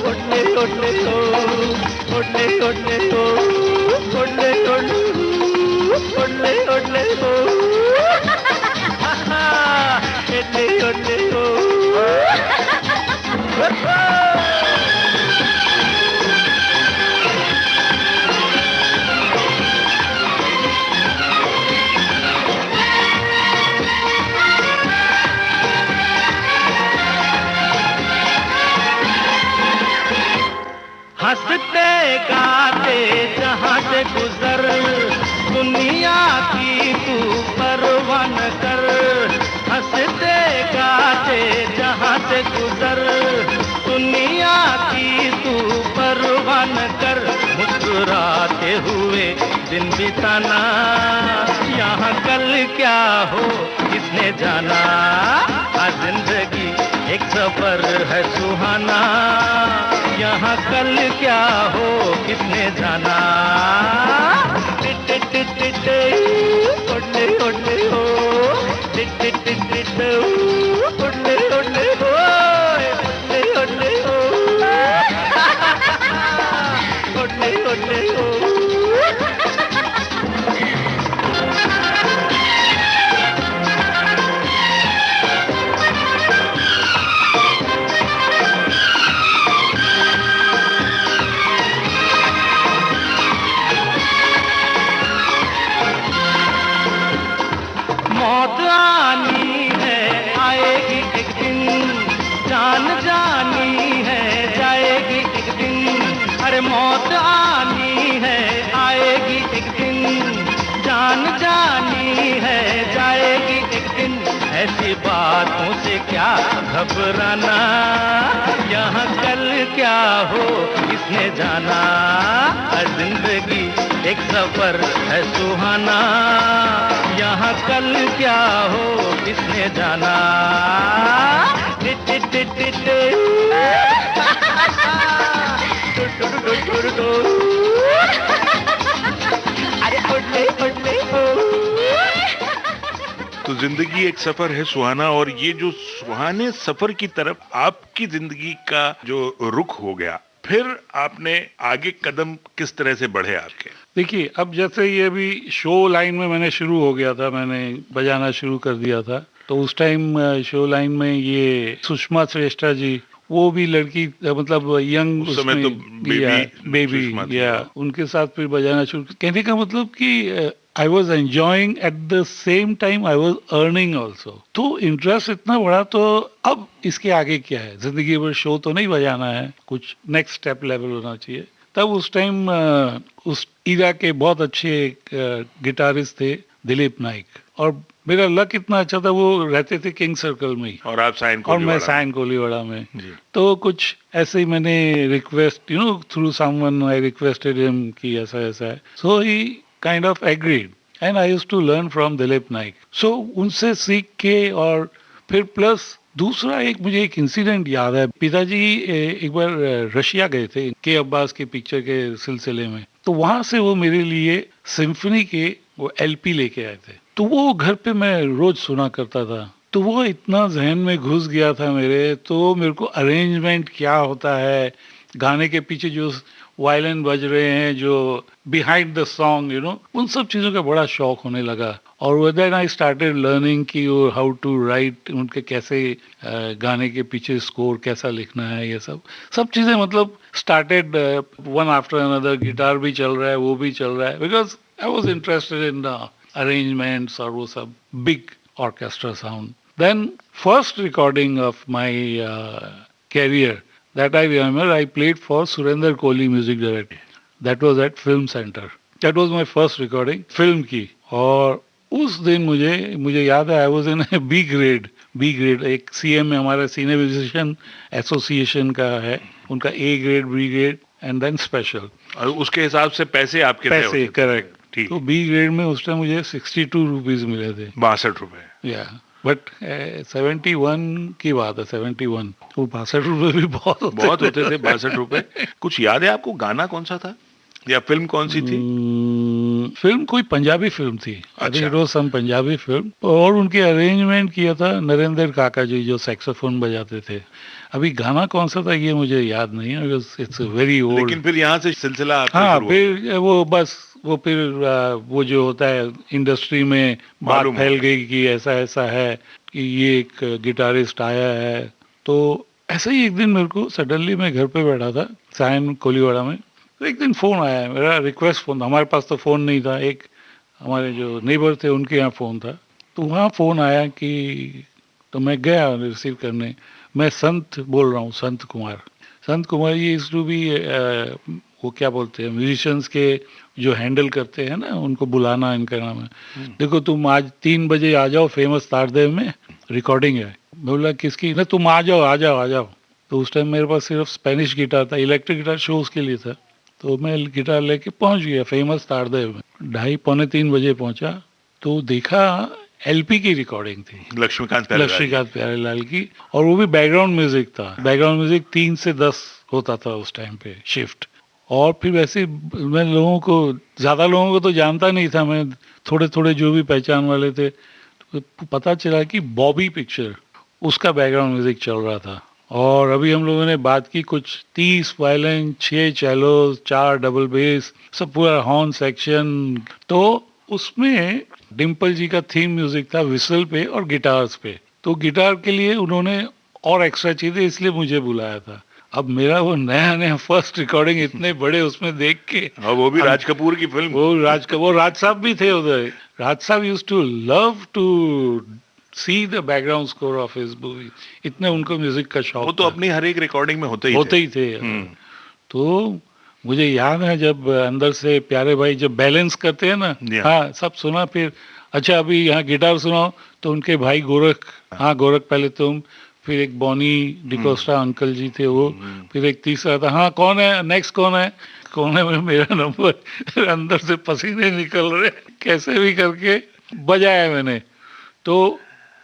ओडले ओडले हो, ओडले ओडले हो, ओडले ओडले हो, ओडले ओडले हो, ओडले ओडले हो। हंसते गाते जहाँ से गुजर, दुनिया की तू परवाह न कर, हंसते गाते जहाँ से गुजर, दुनिया की तू परवाह न कर, मुस्कुराते हुए दिन बिताना, यहाँ कल क्या हो किसने जाना, आज जिंदगी एक सफर है सुहाना, यहाँ कल क्या हो किसने जाना। ओडले ओडले हो, ओडले ओडले हो, ओडले ओडले हो, ओडले ओडले हो। मौत आनी है आएगी एक दिन, जान जानी है जाएगी एक दिन, अरे मौत आनी है आएगी एक दिन, जान जानी है जाएगी एक दिन, ऐसी बातों से क्या घबराना, यहाँ कल क्या हो किसने जाना, हर जिंदगी एक सफर है सुहाना, यहाँ कल क्या हो किसने जाना। अरे उड़ले उड़ले हो। तो जिंदगी एक सफर है सुहाना, और ये जो सुहाने सफर की तरफ आपकी जिंदगी का जो रुख हो गया, फिर आपने आगे कदम किस तरह से बढ़े आपके? देखिए, अब जैसे ये अभी शो लाइन में मैंने शुरू हो गया था, मैंने बजाना शुरू कर दिया था, तो उस टाइम शो लाइन में ये सुषमा श्रेष्ठा जी, वो भी लड़की मतलब यंग उस समय तो बेबी या उनके साथ फिर बजाना शुरू। कहने का मतलब कि I was enjoying at the same time I was earning also. तो इंटरेस्ट इतना बड़ा, तो अब इसके आगे क्या है, जिंदगी भर शो तो नहीं बजाना है, कुछ नेक्स्ट स्टेप लेवल होना चाहिए। तब उस टाइम उस इरा के बहुत अच्छे गिटारिस्ट थे दिलीप नाइक, और मेरा लक इतना अच्छा था, वो रहते थे किंग सर्कल में ही, और आप और मैं साइन कोलीवाड़ा में। तो कुछ ऐसे ही मैंने request through someone I requested him कि ऐसा ऐसा है, so he kind of agreed and I used to learn from Dilip Naik. सो उनसे सीख के, और फिर प्लस दूसरा मुझे एक इंसिडेंट याद है। पिताजी एक बार रशिया गए थे के अब्बास के पिक्चर के सिलसिले में, तो वहां से वो मेरे लिए सिम्फनी के वो एलपी लेके आए थे, तो वो घर पे मैं रोज सुना करता था। तो वो इतना जहन में घुस गया था मेरे, तो मेरे को अरेंजमेंट क्या होता है, गाने के पीछे जो वायलिन बज रहे हैं, जो बिहाइंड द सॉन्ग उन सब चीज़ों का बड़ा शौक होने लगा। और देन आई स्टार्टेड लर्निंग कि हाउ टू राइट, उनके कैसे गाने के पीछे स्कोर कैसा लिखना है, ये सब चीज़ें मतलब started one after another. Guitar भी चल रहा है, वो भी चल रहा है, because I was interested in the arrangements और वो सब big orchestra sound. Then first recording of my career that I remember, I played for Surinder Kohli music director. That was at Film Center. That was my first recording film की। और उस दिन मुझे याद है, I was in a B grade। एक CM में हमारा सीनियर म्यूजिशियन एसोसिएशन का है, उनका A grade, B grade and then special। और उसके हिसाब से पैसे आपके तय पैसे, होते थे। करेक्ट। ठीक। तो बी ग्रेड में उस टाइम मुझे 62 रुपीज मिले थे। 62 रुपए। या बट 71 की बात है, 71, तो 62 रुपए भी बहुत बहुत होते थे 62 रुपए। कुछ याद है आपको, गाना कौन सा था या फिल्म कौन सी थी? फिल्म कोई पंजाबी फिल्म थी। अच्छा। It was some Punjabi film, और उनके अरेंजमेंट किया था नरेंद्र काका जी, जो सैक्सोफोन बजाते थे। अभी गाना कौन सा था ये मुझे याद नहीं है, इट्स वेरी ओल्ड। लेकिन फिर यहाँ से सिलसिला आपका हाँ, शुरू हुआ। फिर वो फिर वो जो होता है इंडस्ट्री में बात मालूम फैल होता गई कि ऐसा ऐसा है कि ये एक गिटारिस्ट आया है। तो ऐसे ही एक दिन मेरे को सडनली, मैं घर पे बैठा था सायन कोलीवाड़ा में, तो एक दिन फोन आया, मेरा रिक्वेस्ट फोन था। हमारे पास तो फोन नहीं था, एक हमारे जो नेबर थे उनके यहाँ फोन था। तो वहाँ फोन आया कि, तो मैं गया रिसीव करने। मैं संत बोल रहा हूँ, संत कुमार। संत कुमार ये इज टू बी, वो क्या बोलते हैं, म्यूजिशियंस के जो हैंडल करते हैं ना, उनको बुलाना इनका नाम है। देखो तुम आज 3 बजे आ जाओ, फेमस तारदेव में रिकॉर्डिंग है। मैं बोला किसकी? ना तुम आ जाओ आ जाओ आ जाओ। तो उस टाइम मेरे पास सिर्फ स्पेनिश गिटार था, इलेक्ट्रिक गिटार शोज के लिए था। तो मैं गिटार लेके पहुंच गया फेमस तारदेव में, 2:30 पौने 3 बजे पहुंचा। तो देखा एलपी की रिकॉर्डिंग थी, लक्ष्मीकांत प्यारेलाल की, और वो भी बैकग्राउंड म्यूजिक था। बैकग्राउंड म्यूजिक 3 से 10 होता था उस टाइम पे शिफ्ट। और फिर वैसे मैं लोगों को, ज्यादा लोगों को तो जानता नहीं था मैं, थोड़े थोड़े जो भी पहचान वाले थे। तो पता चला कि बॉबी पिक्चर, उसका बैकग्राउंड म्यूजिक चल रहा था। और अभी हम लोगों ने बात की कुछ 30 वायलिन, 6 चेलो, 4 डबल बेस, सब पूरा हॉर्न सेक्शन। तो उसमें डिम्पल जी का थीम म्यूजिक था विसल पे और गिटार्स पे। तो गिटार के लिए उन्होंने और एक्स्ट्रा चीजें, इसलिए मुझे बुलाया था। अब मेरा वो नया नया फर्स्ट रिकॉर्डिंग इतने बड़े उसमें देख के, और वो भी राज कपूर की फिल्म। वो राज साहब भी थे उधर। राज साहब used to love to see the background score of his movie, इतने उनको म्यूजिक का शौक वो तो था। अपनी हर एक रिकॉर्डिंग में होते ही थे। तो मुझे याद है जब अंदर से प्यारे भाई जब बैलेंस करते हैं ना, हाँ सब सुना। फिर अच्छा अभी यहाँ गिटार सुनाओ, तो उनके भाई गोरख, हाँ गोरख पहले तुम, फिर एक बॉनी डिकोस्टा अंकल जी थे वो, फिर एक तीसरा था, हाँ कौन है नेक्स्ट, कौन है मेरा नंबर। अंदर से पसीने निकल रहे, कैसे भी करके बजाया मैंने। तो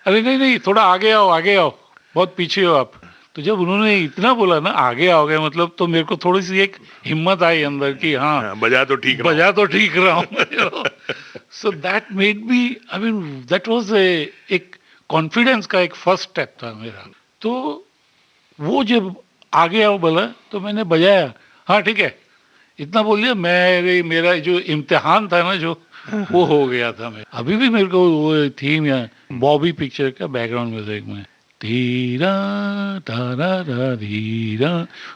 अरे नहीं थोड़ा आगे आओ, बहुत पीछे हो आप। तो जब उन्होंने इतना बोला ना, आगे आओ गए मतलब, तो मेरे को थोड़ी सी एक हिम्मत आई अंदर की, हाँ बजा तो ठीक रहा हूँ। So that made me, I mean that was एक कॉन्फिडेंस का एक फर्स्ट स्टेप था मेरा। तो वो जब आगे आओ बोला तो मैंने बजाया, हाँ ठीक है, इतना बोल दिया। मेरा जो इम्तिहान था ना, जो वो हो गया था। मैं अभी भी मेरे को वो थीम या बॉबी पिक्चर का बैकग्राउंड म्यूजिक में धीरा तारा धीरा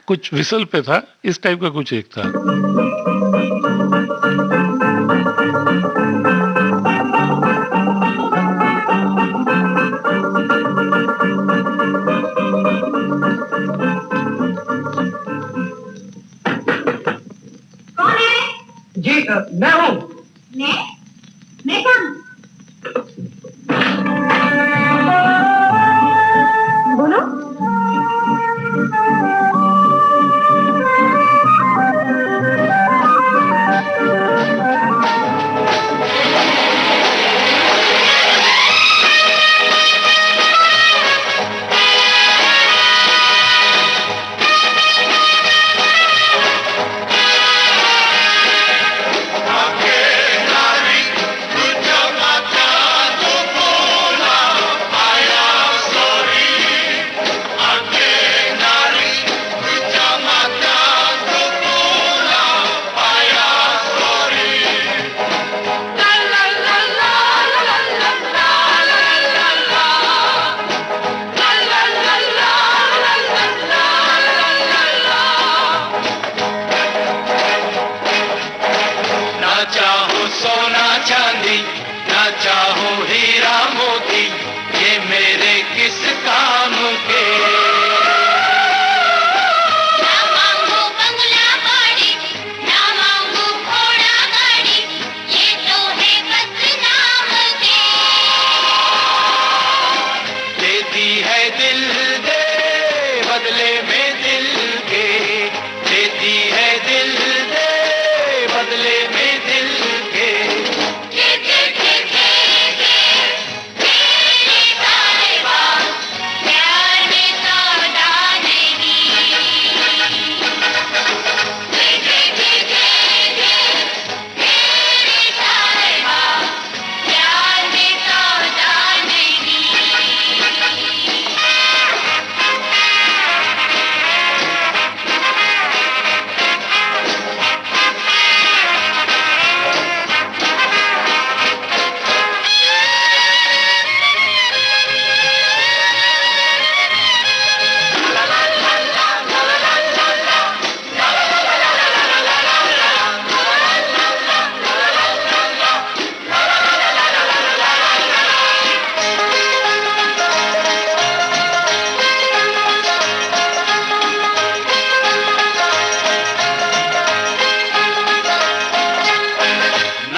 कुछ विसल पे था, इस टाइप का कुछ एक था। कौन है? जी मैं हूँ। मैं कौन? बोलो। बदले में दिल के देती है दिल दे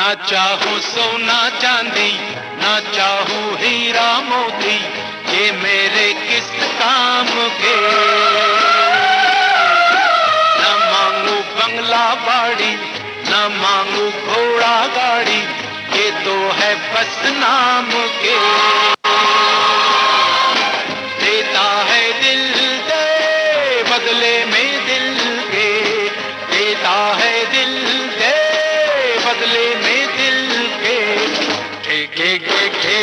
ना चाहूं सोना चांदी, ना चाहूं हीरा मोती, ये मेरे किस काम के। न मांगू बंगला बाड़ी, न मांगू घोड़ा गाड़ी, ये तो है बस नाम के। देता है दिल दे बदले में दिल के, देता है दिल दे बदले में दिल के। घे घे घे घे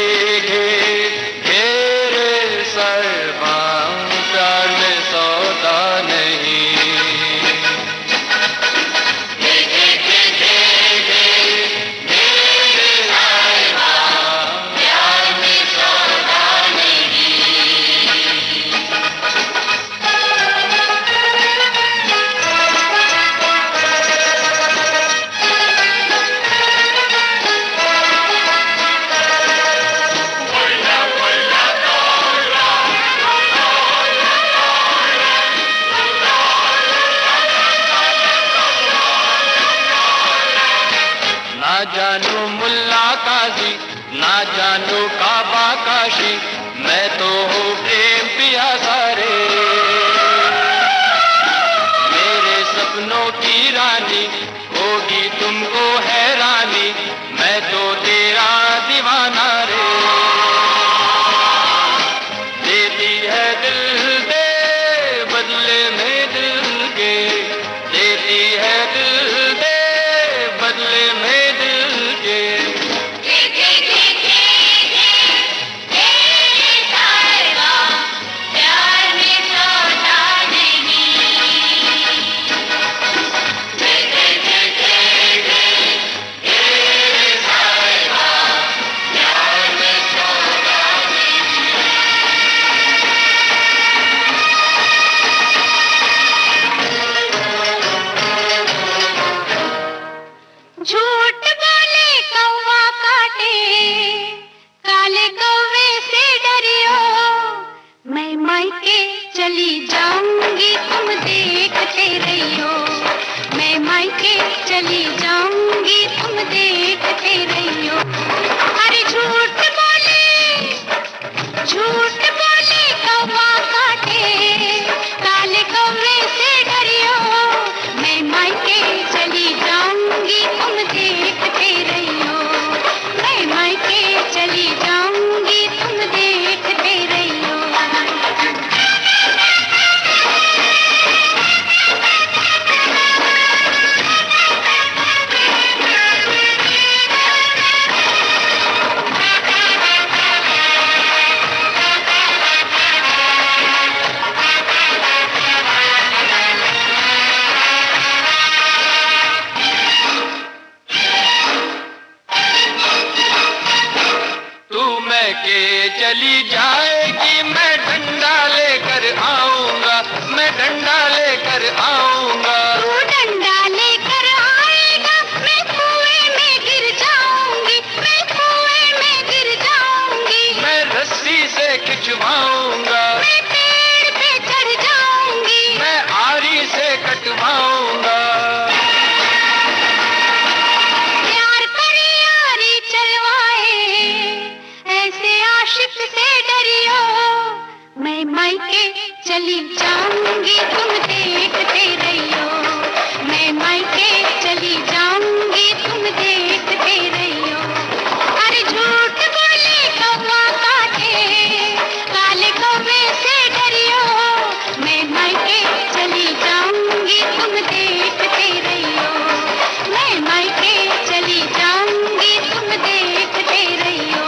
घेरे सरबा प्यार में सौदा नहीं। ना जानू मुल्ला काजी, ना जानू काबा काशी, मैं तो हूँ प्रेम पिया सारे। मेरे सपनों की रानी होगी तुमको हैरानी, मैं तो तेरा दीवाना रे। देती है दिल दे बदले में दिल के, देती है दिल दे बदले में दिल के। झूठ बोले कौवा काटे, काले कौवे से डरियो। मैं मायके चली जाऊंगी तुम देखते रहियो, मैं मायके चली जाऊंगी तुम देखते रहियो। अरे झूठ बोले कौवा काटे, काले कौवे से डरियो। मैं मायके चली जाऊंगी तुम देखते रहियो, मैं मायके चली जाऊंगी तुम देखते रहियो। तू मैं के चली जाएगी, मैं डंडा लेकर आऊंगा, मैं डंडा लेकर आऊंगा। तू डंडा लेकर आएगा, मैं कुएं में गिर जाऊंगी, मैं कुएं में गिर जाऊंगी। मैं रस्सी से खिंचवाऊंगा, मैं पेड़ पे चढ़ जाऊंगी, मैं आरी से कटवाऊंगा। प्यार करे यारी चलवाए, ऐसे आशिक से डरियो। मैं मायके चली जाऊंगी तुम देखते रहियो, मैं मायके चली जाऊंगी तुम देखते रहियो। अरे झूठ बोले कौवा काटे, काले कौवे से डरियो। मैं मायके चली जाऊंगी तुम देखते रहियो, मैं मायके चली जाऊंगी तुम देखते रहियो।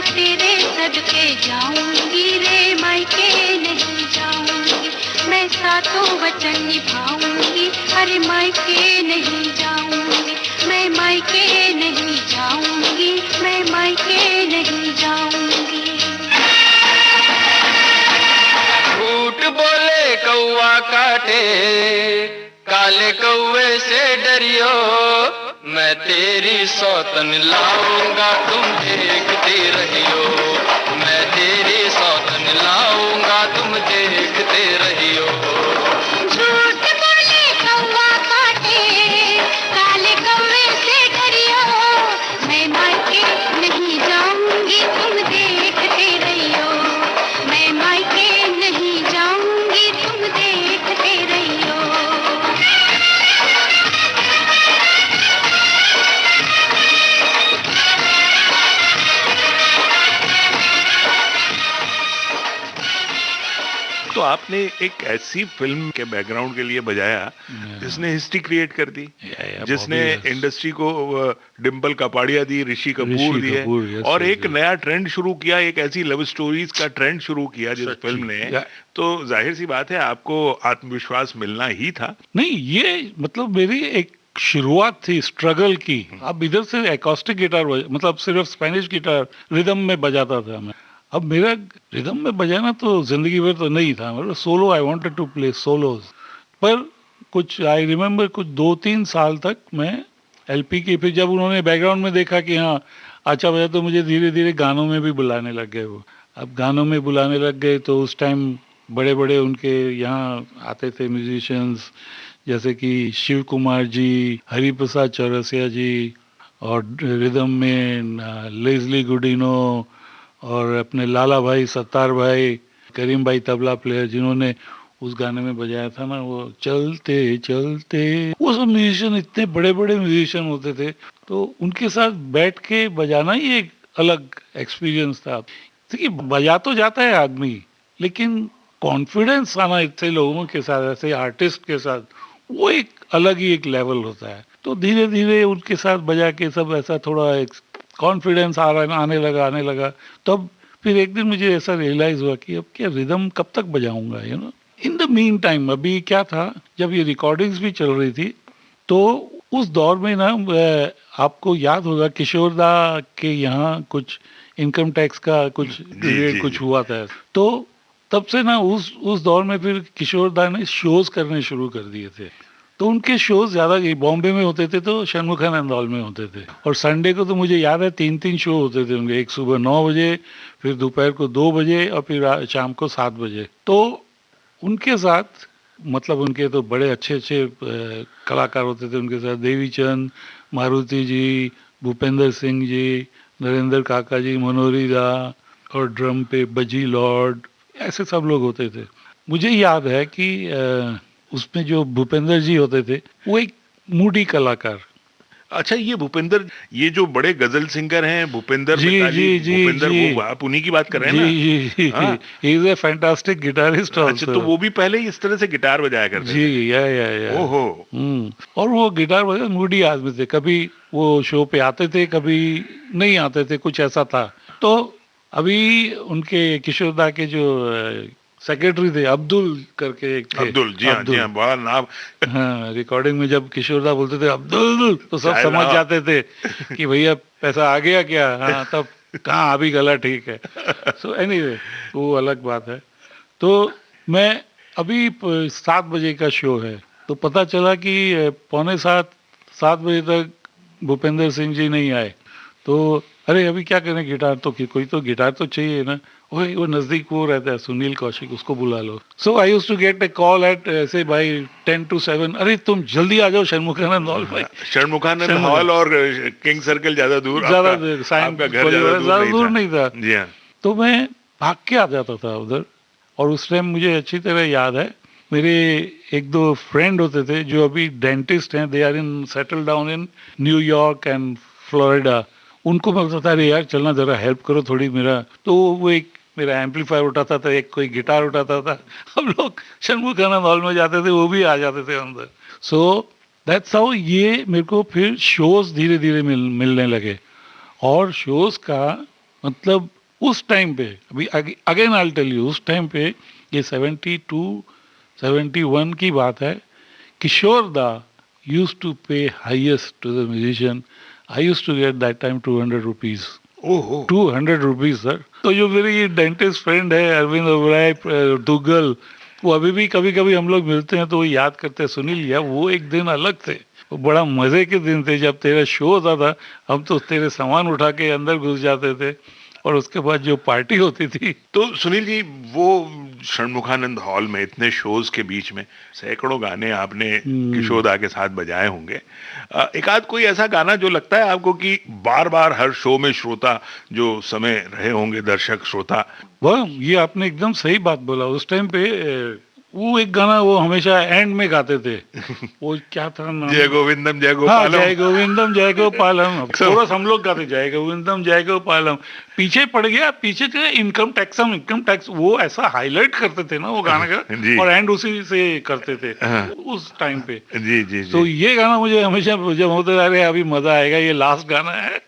तेरे सदके जाऊंगी रे मायके नहीं जाऊंगी, मैं सातों वचन निभाऊंगी, अरे मायके नहीं जाऊंगी, मैं मायके नहीं जाऊंगी, मैं मायके नहीं जाऊंगी। झूठ बोले कौवा काटे, काले कौवे से डरियो, मैं तेरी सौतन लाऊंगा तुम देखते रहियो, मैं तेरी सौतन लाऊंगा तुम देखते रहियो। झूठ बोले कौवा काटे, काले कौवे से डरियो, मैं मायके नहीं जाऊंगी तुम देखते रहियो, मैं मायके नहीं जाऊंगी तुम देखते रहियो। तो आपने एक ऐसी फिल्म के बैकग्राउंड के लिए बजाया जिसने हिस्ट्री क्रिएट कर दी, जिसने इंडस्ट्री को डिम्पल कपाड़िया दी, ऋषि कपूर दिए, और एक नया ट्रेंड शुरू किया, एक ऐसी लव स्टोरीज का ट्रेंड शुरू किया जिस फिल्म ने, तो जाहिर सी बात है आपको आत्मविश्वास मिलना ही था। नहीं, ये मतलब मेरी एक शुरुआत थी स्ट्रगल की। अब इधर से एकॉस्टिक गिटार मतलब सिर्फ स्पेनिश गिटार रिदम में बजाता था मैं। अब मेरा रिदम में बजाना तो जिंदगी भर तो नहीं था, मतलब solo, I wanted to play solos. पर कुछ आई रिमेम्बर कुछ 2-3 साल तक मैं एलपी की, फिर जब उन्होंने बैकग्राउंड में देखा कि हाँ अच्छा बजा, तो मुझे धीरे धीरे गानों में भी बुलाने लग गए वो। अब गानों में बुलाने लग गए तो उस टाइम बड़े बड़े उनके यहाँ आते थे म्यूजिशियंस, जैसे कि शिव कुमार जी, हरिप्रसाद चौरसिया जी, और रिदम में लेज़ली गुडिनो, और अपने लाला भाई, सत्तार भाई, करीम भाई तबला प्लेयर, जिन्होंने उस गाने में बजाया था ना वो चलते चलते, वो सब म्यूजिशियन इतने बड़े बड़े म्यूजिशियन होते थे, तो उनके साथ बैठ के बजाना ही एक अलग एक्सपीरियंस था। देखिए बजा तो जाता है आदमी, लेकिन कॉन्फिडेंस आना इतने लोगों के साथ, ऐसे आर्टिस्ट के साथ, वो एक अलग ही एक लेवल होता है। तो धीरे धीरे उनके साथ बजा के सब ऐसा थोड़ा एक कॉन्फिडेंस आने लगा। तब फिर एक दिन मुझे ऐसा रियलाइज हुआ कि अब क्या रिदम कब तक बजाऊंगा, you know. In the mean time अभी क्या था, जब ये रिकॉर्डिंग्स भी चल रही थी, तो उस दौर में ना आपको याद होगा किशोर दा के यहाँ कुछ इनकम टैक्स का कुछ रेट कुछ हुआ था, तो तब से ना उस दौर में फिर किशोर दा ने शोज करने शुरू कर दिए थे। तो उनके शोज ज्यादा बॉम्बे में होते थे तो षणमुखानंद हॉल में होते थे, और संडे को तो मुझे याद है 3-3 शो होते थे उनके, एक सुबह 9 बजे, फिर दोपहर को 2 बजे, और फिर शाम को 7 बजे। तो उनके साथ मतलब उनके तो बड़े अच्छे अच्छे कलाकार होते थे उनके साथ, देवीचंद, मारुति जी, भूपेंद्र सिंह जी, नरेंद्र काका जी, मनोहरी दा, और ड्रम पे बजी लॉर्ड, ऐसे सब लोग होते थे। मुझे याद है कि उसमें जो भूपेंद्र जी होते थे वो एक मूडी कलाकार। अच्छा, ये भूपेंद्र, ये जो बड़े गजल सिंगर हैं भूपेंद्र जी भूपेंद्र, वो आप उन्हीं की बात कर रहे हैं ना? जी, he is a fantastic guitarist also. अच्छा, तो वो भी पहले ही इस तरह से गिटार बजाया करते थे? जी, या ओहो। और वो गिटार बजा, मूडी आदमी थे, कभी वो शो पे आते थे, कभी नहीं आते थे, कुछ ऐसा था। तो अभी उनके किशोर दा के जो सेक्रेटरी थे, अब्दुल करके एक थे, अब्दुल, जी हाँ, बड़ा नाम। हाँ, रिकॉर्डिंग में जब किशोर दा बोलते थे अब्दुल, तो सब समझ जाते थे कि भैया पैसा आ गया क्या। हाँ, तब कहाँ अभी गला ठीक है। सो एनीवे, वो अलग बात है। तो मैं अभी 7 बजे का शो है, तो पता चला कि 6:45-7 बजे तक भूपेंद्र सिंह जी नहीं आए। तो अरे अभी क्या करें, गिटार तो कोई तो गिटार तो चाहिए ना। वो नजदीक वो रहता है सुनील कौशिक, उसको बुला लो। So I used to get a call at ऐसे भाई 10 to 7, अरे तुम जल्दी आ जाओ षणमुखानंद हॉल। भाई षणमुखानंद हॉल और किंग सर्कल ज्यादा दूर, आपका घर ज्यादा दूर नहीं था। जी हाँ। तो मैं भाग के आ जाता था उधर, और उस टाइम मुझे अच्छी तरह याद है, मेरे 1-2 फ्रेंड होते थे जो अभी डेंटिस्ट हैं, they are in settle down in New York and Florida. उनको मैं बताता, अरे यार चलना जरा हेल्प करो थोड़ी मेरा। तो वो एक मेरा एम्पलीफायर उठाता था, एक कोई गिटार उठाता था, हम लोग षणमुखानंद हॉल में जाते थे, वो भी आ जाते थे अंदर। सो दैट्स हाउ ये मेरे को फिर शोज धीरे धीरे मिलने लगे। और शोज का मतलब उस टाइम पे, अभी अगेन आई टेल यू, उस टाइम पे ये 72 71 की बात है, Kishore da used to pay highest to the musician. I used to get that time 200 rupees. ओहो, 200 रुपीज सर. तो जो मेरी डेंटिस्ट फ्रेंड है अरविंद ओबराय दुग्गल, वो अभी भी कभी कभी हम लोग मिलते हैं तो वो याद करते हैं, सुनील यार वो एक दिन अलग थे, वो बड़ा मजे के दिन थे जब तेरा शो होता था. हम तो तेरे सामान उठा के अंदर घुस जाते थे और उसके बाद जो पार्टी होती थी. तो सुनील जी, वो षणमुखानंद हॉल में इतने शोज के बीच में सैकड़ों गाने आपने किशोरदा के साथ बजाए होंगे. एक आध कोई ऐसा गाना जो लगता है आपको कि बार बार हर शो में श्रोता जो समय रहे होंगे, दर्शक श्रोता? वाह, ये आपने एकदम सही बात बोला. उस टाइम पे वो एक गाना वो हमेशा एंड में गाते थे, वो क्या था नाम? जय गोविंदम जय हाँ, गोपालम. जय गोविंदम जय गोपालम. थोड़ा हम लोग गाते जय गोविंदम जय गोपालम. पीछे पड़ गया, पीछे थे इनकम टैक्स, वो ऐसा हाईलाइट करते थे ना वो गाना जी. का, और एंड उसी से करते थे उस टाइम पे. जी जी जी. तो ये गाना मुझे हमेशा जब होते जा रहे अभी मजा आएगा, ये लास्ट गाना है.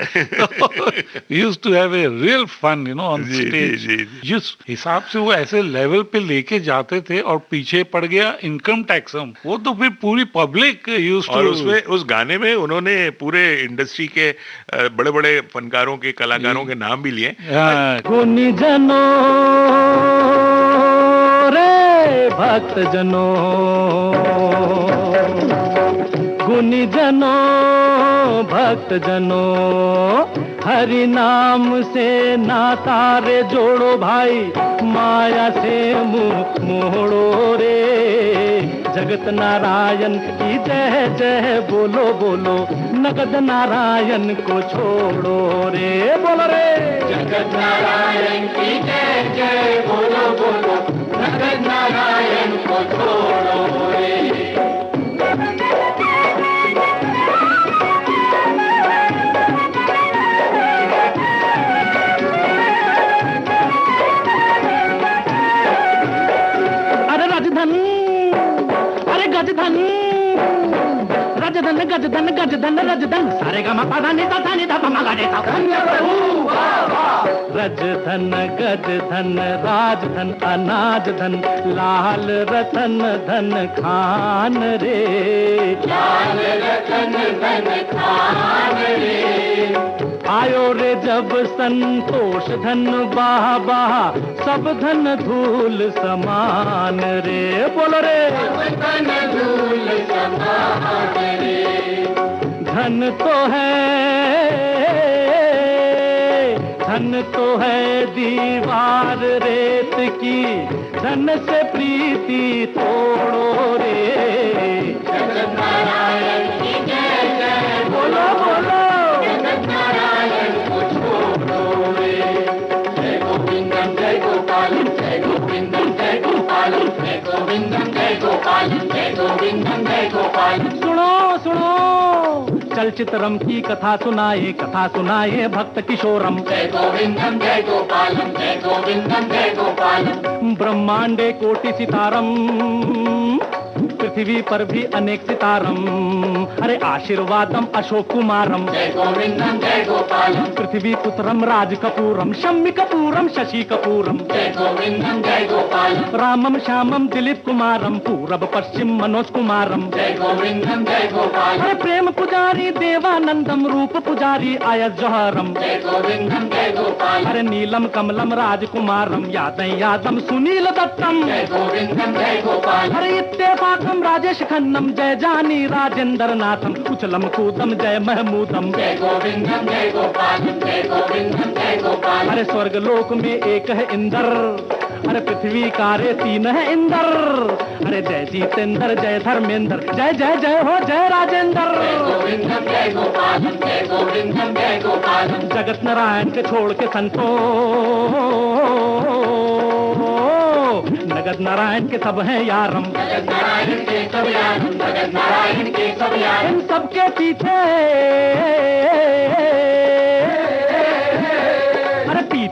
Used to have a real fun you know on जी, स्टेज. जी, जी. जिस हिसाब से वो ऐसे लेवल पे लेके जाते थे, और पीछे पड़ गया इनकम टैक्स, वो तो फिर पूरी पब्लिक यूज्ड टू. और उसमें उस गाने में उन्होंने पूरे इंडस्ट्री के बड़े बड़े फनकारों के, कलाकारों के नाम भी लिए. गुनी जनो रे भक्त जनो, गुनी जनो भक्त जनो, हरि नाम से नाता रे जोड़ो भाई, माया से मुंह मोड़ो रे. जगत नारायण की जय जय बोलो बोलो, नगद नारायण को छोड़ो रे. बोलो रे, जगत नारायण की जय जय बोलो बोलो, नगद नारायण को छोड़ो रे. गजधन रजधन गजधन गजधन रजधन, सारे गा मा पा धा नि धा पा मा गा रे सा. रजधन गजधन राजधन अनाज धन, लाल रतन धन खान रे. लाल रतन धन खान रे. आयो रे जब संतोष धन बाहा बाहा, सब धन धूल समान रे. बोलो रे, धन धूल समान रे. धन तो है दीवार रेत की, धन से प्रीति तोड़ो रे. जगत नारायण की जय जय बोलो बोलो, जगत नारायण को छोड़ो रे. जय गोविंदम जय गोपालम, जय गोविंदम जय गोपालम, जय गोविंदम जय गोपालम, जय गोविंदम जय गोपालम. सुनो सुनो, चलचित्रम की कथा सुनाए भक्त किशोरम. जय गोविंदम जय गोपालम, जय गोविंदम जय गोपालम. ब्रह्मांडे कोटि सितारम, पृथ्वी पर भी अनेक सितारम. अरे आशीर्वादम अशोक कुमारम, जय गोविंदम जय गोपालम. पृथ्वी पुत्रम राज कपूरम, शम्मी कपूरम शशि कपूरम, जय गोविंदम जय गोपालम. रामम श्यामम दिलीप कुमारम, पूरब पश्चिम मनोज कुमारम, जय गोविंदम जय गोपालम. अरे प्रेम पुजारी देवानंदम, रूप पुजारी आयस जौहरम, जय गोविंदम जय गोपालम. अरे नीलम कमलम राजकुमारम, यादम सुनील दत्तम, जय गोविंदम जय गोपालम. अरे इत्तेफाकम राजेश खन्नम, जय जानी राजेंद्र नाथम, उछलम कूदम जय महमूदम, जय गोविंदम जय गोपालम, जय गोविंदम जय गोपालम. अरे स्वर्ग लोक में एक है इंद्र, अरे पृथ्वी का रे तीन है इंद्र. अरे जय जितेंद्र जय धर्मेंद्र, जय जय जय हो जय राजेंद्र. जय गोविंदम जय गोपालम, जय गोविंदम जय गोपालम. जगत नारायण के छोड़ के संतो, नगद नारायण के सब हैं यारम, जगत नारायण के सब यारम, जगत नारायण के सब यारम. इन सबके पीछे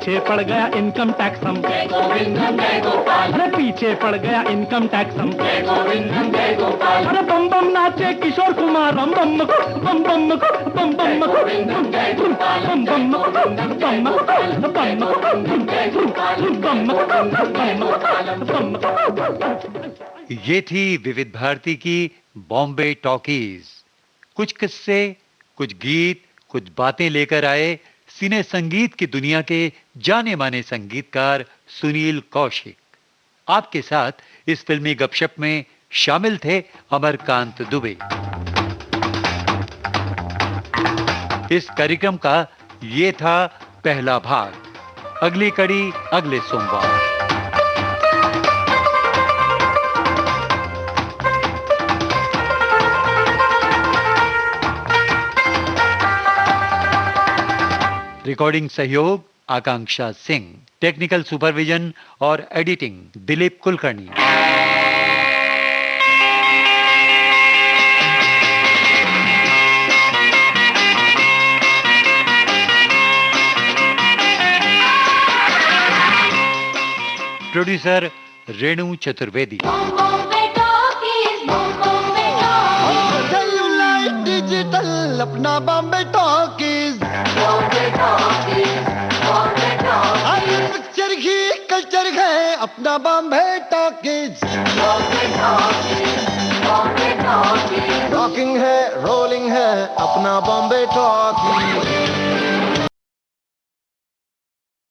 पीछे पड़ गया इनकम टैक्स हम, अरे पीछे पड़ गया इनकम टैक्स हम, अरे बम बम नाचे किशोर कुमार, बम बम को बम बम को बम बम को बम बम को बम ये थी विविध भारती की बॉम्बे टॉकीज। कुछ किस्से, कुछ गीत, कुछ बातें लेकर आए सिने संगीत की दुनिया के जाने माने संगीतकार सुनील कौशिक। आपके साथ इस फिल्मी गपशप में शामिल थे अमरकांत दुबे। इस कार्यक्रम का ये था पहला भाग। अगली कड़ी अगले सोमवार। रिकॉर्डिंग सहयोग आकांक्षा सिंह, टेक्निकल सुपरविजन और editing Dilip Kulkarni. Producer Renu Chaturvedi. Digital अपना बॉम्बे टॉकीज, हर पिक्चर की कल्चर है अपना बॉम्बे टॉकीज। रॉकिंग है, रोलिंग है अपना बॉम्बे टॉकीज।